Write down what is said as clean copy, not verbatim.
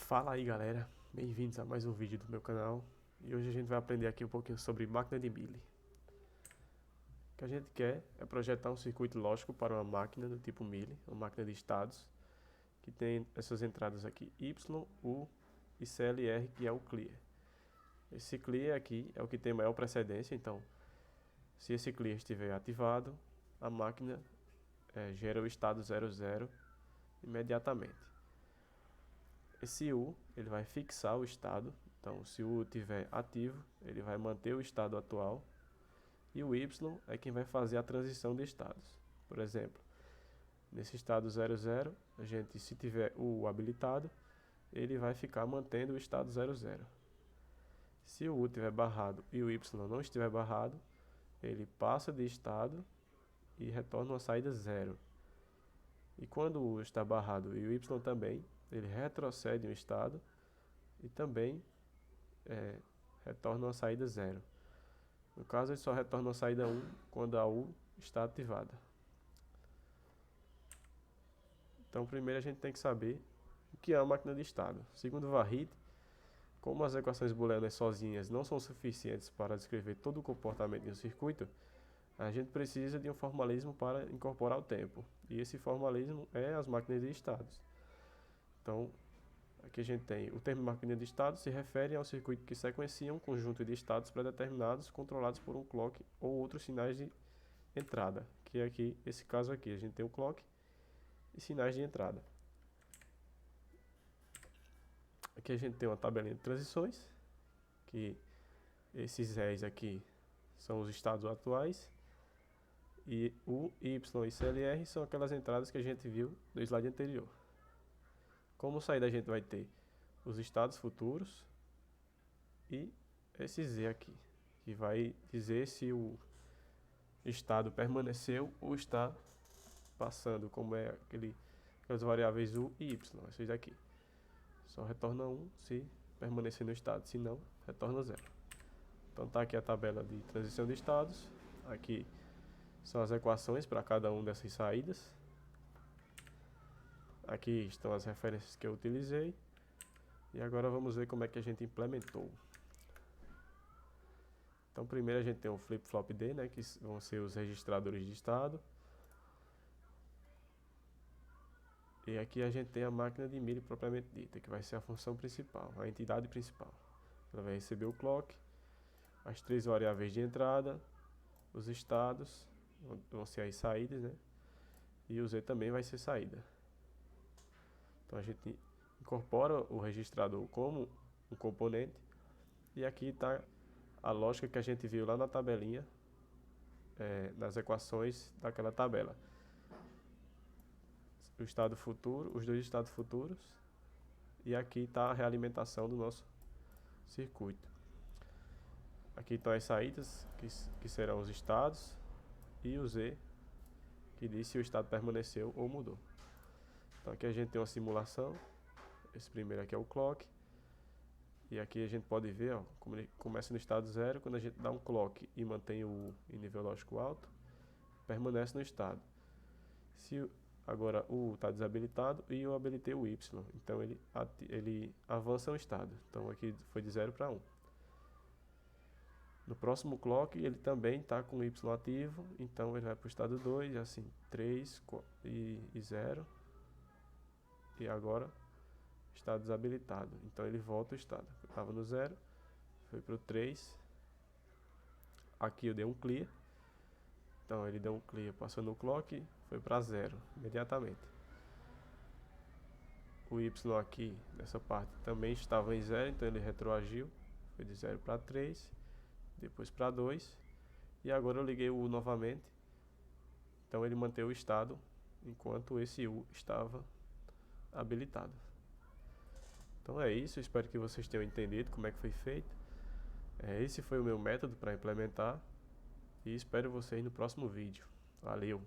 Fala aí galera, bem-vindos a mais um vídeo do meu canal. E hoje a gente vai aprender aqui um pouquinho sobre máquina de Mealy. O que a gente quer é projetar um circuito lógico para uma máquina do tipo Mealy, uma máquina de estados, que tem essas entradas aqui Y, U e CLR, que é o clear. Esse clear aqui é o que tem maior precedência, então se esse clear estiver ativado, a máquina gera o estado 00 imediatamente. Esse U ele vai fixar o estado, então se o U estiver ativo, ele vai manter o estado atual, e o Y é quem vai fazer a transição de estados. Por exemplo, nesse estado 00, a gente, se tiver o U habilitado, ele vai ficar mantendo o estado 00. Se o U estiver barrado e o Y não estiver barrado, ele passa de estado e retorna uma saída 0. E quando o U está barrado e o Y também, ele retrocede um estado e também retorna uma saída 0. No caso, ele só retorna uma saída 1 quando a U está ativada. Então, primeiro a gente tem que saber o que é uma máquina de estado. Segundo Varrite, como as equações booleanas sozinhas não são suficientes para descrever todo o comportamento de um circuito, a gente precisa de um formalismo para incorporar o tempo. E esse formalismo é as máquinas de estados. Então, aqui a gente tem o termo máquina de estado se refere ao circuito que sequencia um conjunto de estados pré-determinados controlados por um clock ou outros sinais de entrada, que é aqui, esse caso aqui, a gente tem o clock e sinais de entrada. Aqui a gente tem uma tabelinha de transições, que esses R's aqui são os estados atuais, e U, Y e CLR são aquelas entradas que a gente viu no slide anterior. Como saída a gente vai ter os estados futuros e esse Z aqui, que vai dizer se o estado permaneceu ou está passando, como é aquelas variáveis U e Y, esses daqui. Só retorna 1 se permanecer no estado, se não, retorna 0. Então está aqui a tabela de transição de estados, aqui são as equações para cada uma dessas saídas. Aqui estão as referências que eu utilizei. E agora vamos ver como é que a gente implementou. Então primeiro a gente tem o flip-flop D, né, que vão ser os registradores de estado. E aqui a gente tem a máquina de Mealy propriamente dita, que vai ser a função principal, a entidade principal. Ela vai receber o clock, as três variáveis de entrada, os estados, vão ser as saídas, né? E o Z também vai ser saída. Então a gente incorpora o registrador como um componente. E aqui está a lógica que a gente viu lá na tabelinha, nas equações daquela tabela. O estado futuro, os dois estados futuros. E aqui está a realimentação do nosso circuito. Aqui estão as saídas, que serão os estados. E o Z, que diz se o estado permaneceu ou mudou. Então aqui a gente tem uma simulação. Esse primeiro aqui é o clock. E aqui a gente pode ver, ó, como ele começa no estado 0, quando a gente dá um clock e mantém o U em nível lógico alto, permanece no estado. Se agora o U está desabilitado e eu habilitei o Y, então ele avança um estado. Então aqui foi de 0 para 1. No próximo clock ele também está com o Y ativo, então ele vai para o estado 2, assim, 3 e 0. E agora está desabilitado, então ele volta o estado. Estava no 0, foi para o 3. Aqui eu dei um clear, então ele deu um clear, passou no clock, foi para 0 imediatamente. O Y aqui nessa parte também estava em 0, então ele retroagiu, foi de 0 para 3, depois para 2, e agora eu liguei o U novamente, então ele manteve o estado enquanto esse U estava habilitado. Então é isso, espero que vocês tenham entendido como é que foi feito. Esse foi o meu método para implementar e espero vocês no próximo vídeo. Valeu!